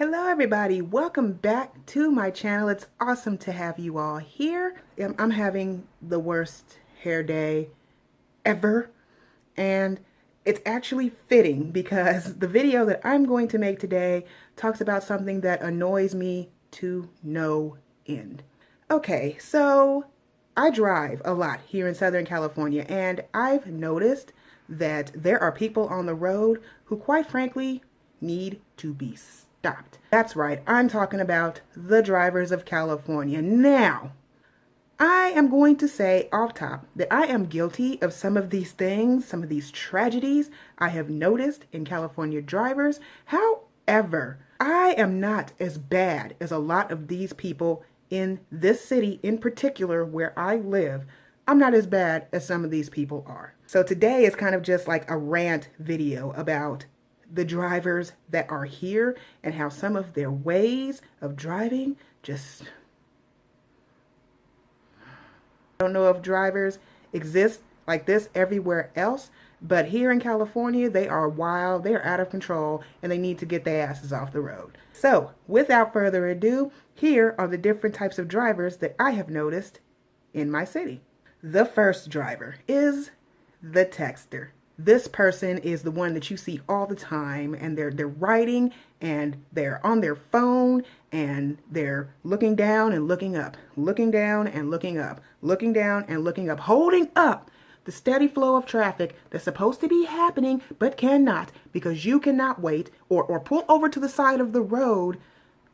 Hello everybody, welcome back to my channel. It's awesome to have you all here. I'm having the worst hair day ever, and it's actually fitting because the video that I'm going to make today talks about something that annoys me to no end. Okay, so I drive a lot here in Southern California, and I've noticed that there are people on the road who quite frankly need to be stopped. That's right, I'm talking about the drivers of California. Now, I am going to say off top that I am guilty of some of these things, some of these tragedies I have noticed in California drivers. However, I am not as bad as a lot of these people in this city in particular where I live. I'm not as bad as some of these people are. So today is kind of just like a rant video about the drivers that are here and how some of their ways of driving just... I don't know if drivers exist like this everywhere else, but here in California, they are wild, they are out of control, and they need to get their asses off the road. So, without further ado, here are the different types of drivers that I have noticed in my city. The first driver is the texter. This person is the one that you see all the time, and they're writing and they're on their phone and they're looking down and looking up, looking down and looking up, looking down and looking up, holding up the steady flow of traffic that's supposed to be happening but cannot because you cannot wait or pull over to the side of the road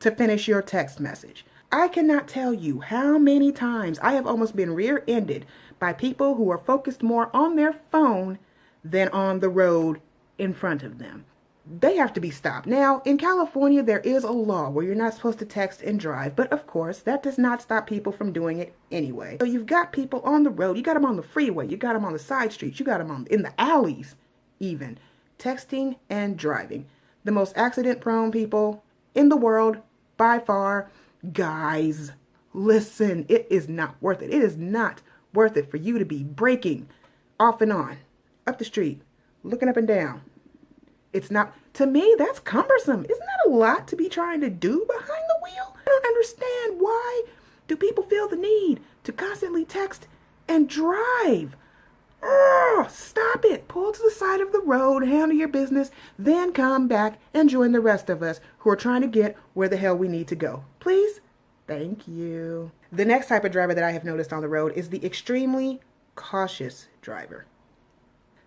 to finish your text message. I cannot tell you how many times I have almost been rear-ended by people who are focused more on their phone than on the road in front of them. They have to be stopped. Now, in California, there is a law where you're not supposed to text and drive, but of course, that does not stop people from doing it anyway. So you've got people on the road, you got them on the freeway, you got them on the side streets, you got them in the alleys even, texting and driving. The most accident-prone people in the world, by far. Guys, listen, it is not worth it. It is not worth it for you to be braking off and on, up the street, looking up and down. It's not, to me, that's cumbersome. Isn't that a lot to be trying to do behind the wheel? I don't understand, why do people feel the need to constantly text and drive? Ugh, stop it. Pull to the side of the road, handle your business, then come back and join the rest of us who are trying to get where the hell we need to go. Please? Thank you. The next type of driver that I have noticed on the road is the extremely cautious driver.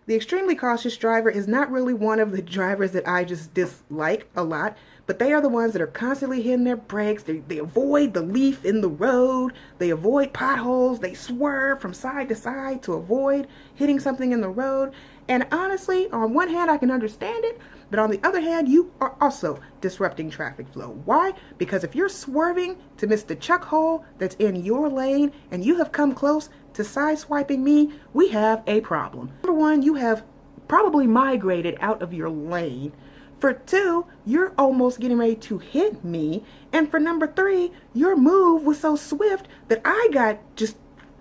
The extremely cautious driver is not really one of the drivers that I just dislike a lot, but they are the ones that are constantly hitting their brakes. They avoid the leaf in the road. They avoid potholes. They swerve from side to side to avoid hitting something in the road. And honestly, on one hand, I can understand it, but on the other hand, you are also disrupting traffic flow. Why? Because if you're swerving to miss the chuck hole that's in your lane and you have come close to sideswiping me, we have a problem. Number one, you have probably migrated out of your lane. For two, you're almost getting ready to hit me. And for number three, your move was so swift that I got just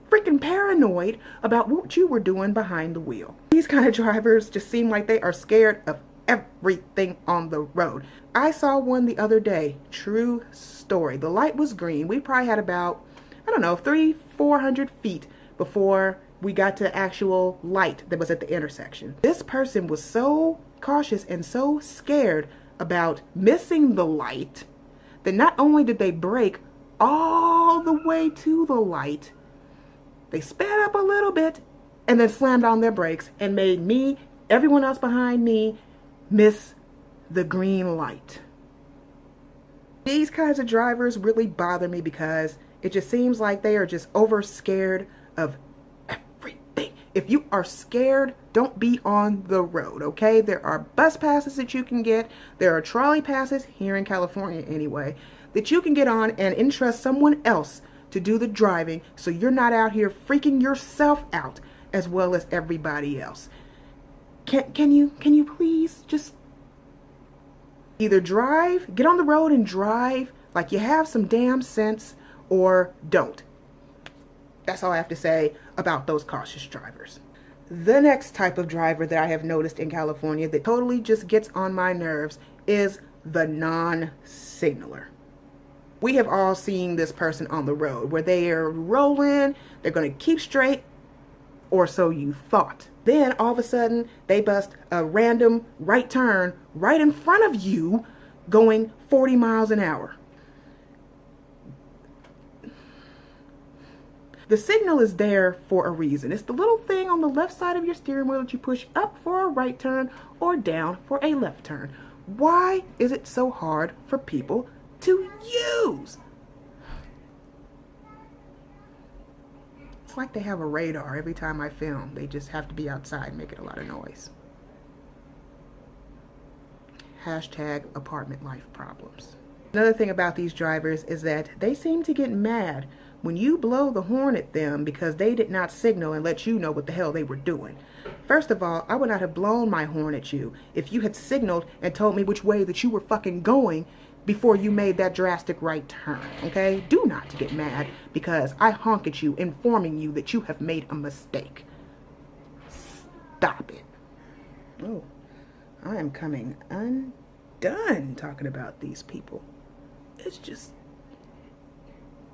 freaking paranoid about what you were doing behind the wheel. These kind of drivers just seem like they are scared of everything on the road. I saw one the other day, true story. The light was green. We probably had about, I don't know, 300-400 feet before we got to actual light that was at the intersection. This person was so cautious and so scared about missing the light that not only did they brake all the way to the light, they sped up a little bit and then slammed on their brakes and made me, everyone else behind me, miss the green light. These kinds of drivers really bother me because it just seems like they are just over scared of everything. If you are scared, don't be on the road, okay? There are bus passes that you can get. There are trolley passes, here in California anyway, that you can get on and entrust someone else to do the driving so you're not out here freaking yourself out as well as everybody else. Can you please just either drive, get on the road and drive like you have some damn sense, or don't. That's all I have to say about those cautious drivers. The next type of driver that I have noticed in California that totally just gets on my nerves is the non-signaler. We have all seen this person on the road where they are rolling, they're going to keep straight, or so you thought. Then all of a sudden they bust a random right turn right in front of you going 40 miles an hour. The signal is there for a reason. It's the little thing on the left side of your steering wheel that you push up for a right turn or down for a left turn. Why is it so hard for people to use? It's like they have a radar every time I film. They just have to be outside making a lot of noise. Hashtag apartment life problems. Another thing about these drivers is that they seem to get mad when you blow the horn at them because they did not signal and let you know what the hell they were doing. First of all, I would not have blown my horn at you if you had signaled and told me which way that you were fucking going before you made that drastic right turn, okay? Do not get mad because I honk at you, informing you that you have made a mistake. Stop it. Oh, I am coming undone talking about these people. It's just,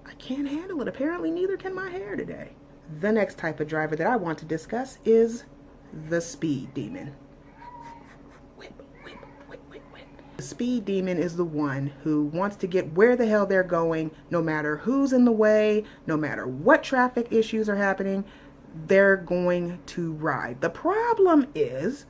I can't handle it. Apparently neither can my hair today. The next type of driver that I want to discuss is the speed demon. The speed demon is the one who wants to get where the hell they're going, no matter who's in the way, no matter what traffic issues are happening, they're going to ride. The problem is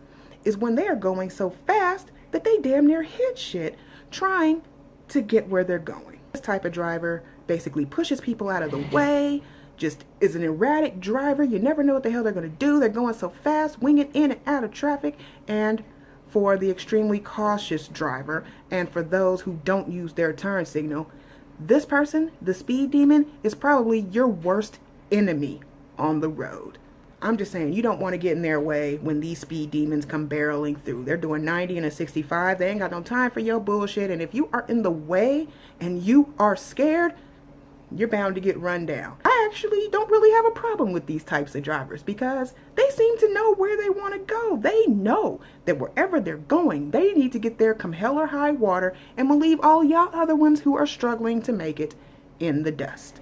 when they are going so fast that they damn near hit shit trying to get where they're going. This type of driver basically pushes people out of the way, just is an erratic driver. You never know what the hell they're going to do. They're going so fast, winging in and out of traffic. And for the extremely cautious driver, and for those who don't use their turn signal, this person, the speed demon, is probably your worst enemy on the road. I'm just saying, you don't want to get in their way when these speed demons come barreling through. They're doing 90 and a 65. They ain't got no time for your bullshit. And if you are in the way and you are scared, you're bound to get run down. I actually don't really have a problem with these types of drivers because they seem to know where they want to go. They know that wherever they're going, they need to get there come hell or high water and will leave all y'all other ones who are struggling to make it in the dust.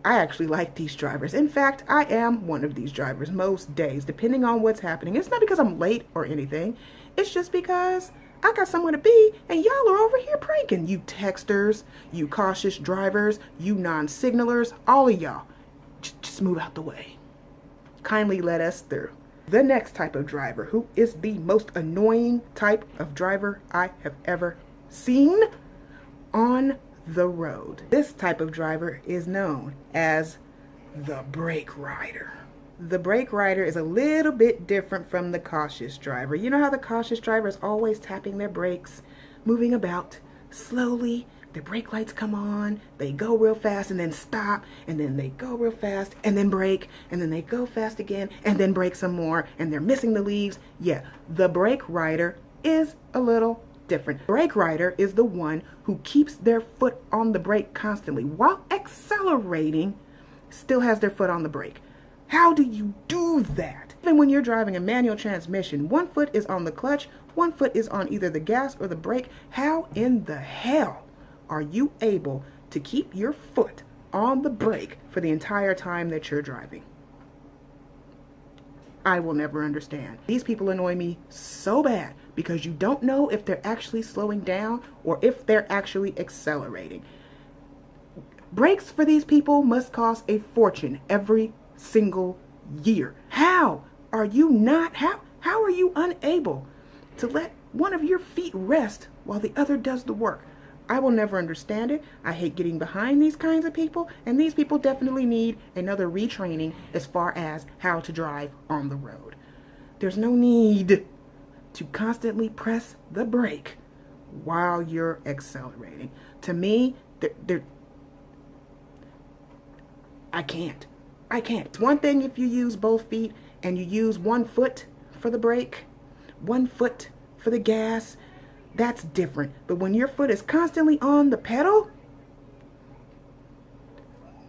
I actually like these drivers. In fact, I am one of these drivers most days, depending on what's happening. It's not because I'm late or anything. It's just because I got somewhere to be and y'all are over here pranking. You texters, you cautious drivers, you non-signalers, all of y'all. Just move out the way. Kindly let us through. The next type of driver, who is the most annoying type of driver I have ever seen on the road. This type of driver is known as the brake rider. The brake rider is a little bit different from the cautious driver. You know how the cautious driver is always tapping their brakes, moving about slowly. The brake lights come on, they go real fast and then stop, and then they go real fast and then brake, and then they go fast again and then brake some more, and they're missing the leaves. Yeah, the brake rider is a little different. Brake rider is the one who keeps their foot on the brake constantly while accelerating, still has their foot on the brake. How do you do that? Even when you're driving a manual transmission, one foot is on the clutch, one foot is on either the gas or the brake. How in the hell are you able to keep your foot on the brake for the entire time that you're driving? I will never understand. These people annoy me so bad because you don't know if they're actually slowing down or if they're actually accelerating. Brakes for these people must cost a fortune every single year. How are you not, how are you unable to let one of your feet rest while the other does the work? I will never understand it. I hate getting behind these kinds of people, and these people definitely need another retraining as far as how to drive on the road. There's no need to constantly press the brake while you're accelerating. To me, I can't. It's one thing if you use both feet and you use one foot for the brake, one foot for the gas. That's different. But when your foot is constantly on the pedal,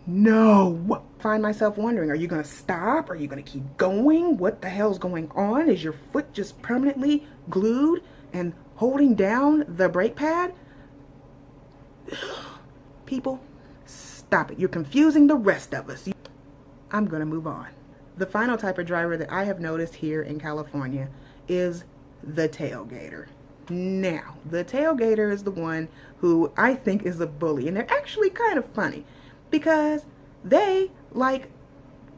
no. I find myself wondering, are you going to stop? Are you going to keep going? What the hell's going on? Is your foot just permanently glued and holding down the brake pad. People, stop it. You're confusing the rest of us. I'm going to move on. The final type of driver that I have noticed here in California is the tailgater. Now, the tailgater is the one who I think is a bully, and they're actually kind of funny because they, like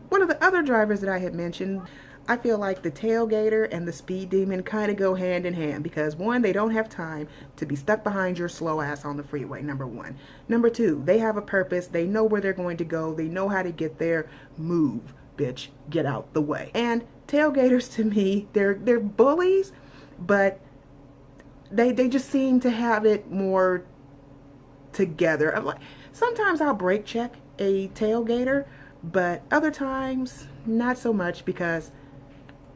one of the other drivers that I had mentioned, I feel like the tailgater and the speed demon kind of go hand in hand because one, they don't have time to be stuck behind your slow ass on the freeway, number one. Number two, they have a purpose. They know where they're going to go. They know how to get there. Move, bitch. Get out the way. And tailgaters, to me, they're bullies, but they just seem to have it more together. Sometimes I'll brake check a tailgater, but other times not so much because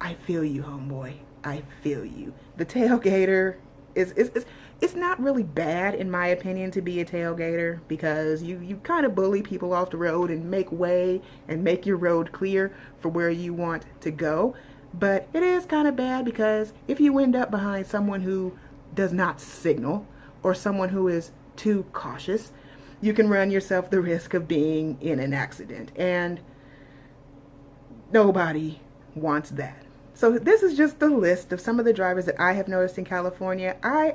I feel you, homeboy. I feel you. The tailgater it's not really bad in my opinion to be a tailgater because you kind of bully people off the road and make way and make your road clear for where you want to go. But it is kind of bad because if you end up behind someone who does not signal or someone who is too cautious, you can run yourself the risk of being in an accident, and nobody wants that. So this is just the list of some of the drivers that I have noticed in California. I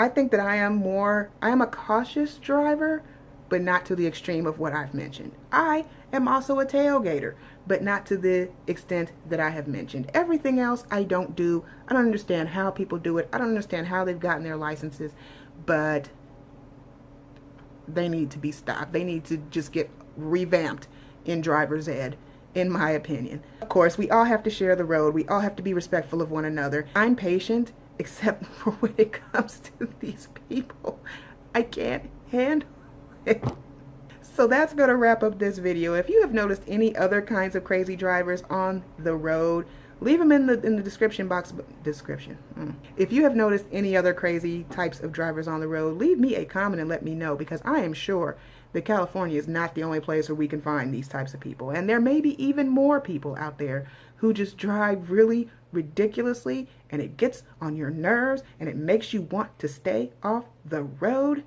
think that I am a cautious driver, but not to the extreme of what I've mentioned. I am also a tailgater, but not to the extent that I have mentioned. Everything else I don't do. I don't understand how people do it. I don't understand how they've gotten their licenses, but they need to be stopped. They need to just get revamped in driver's ed, in my opinion. Of course, we all have to share the road. We all have to be respectful of one another. I'm patient, except for when it comes to these people. I can't handle it. So that's going to wrap up this video. If you have noticed any other kinds of crazy drivers on the road, leave them in the description box. If you have noticed any other crazy types of drivers on the road, leave me a comment and let me know, because I am sure that California is not the only place where we can find these types of people. And there may be even more people out there who just drive really ridiculously, and it gets on your nerves and it makes you want to stay off the road.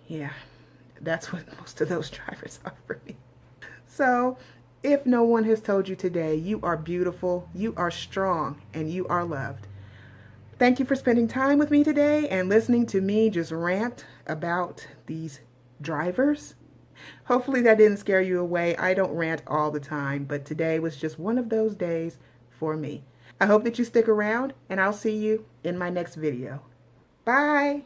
Yeah, that's what most of those drivers are for me. So, if no one has told you today, you are beautiful, you are strong, and you are loved. Thank you for spending time with me today and listening to me just rant about these drivers. Hopefully that didn't scare you away. I don't rant all the time, but today was just one of those days for me. I hope that you stick around, and I'll see you in my next video. Bye!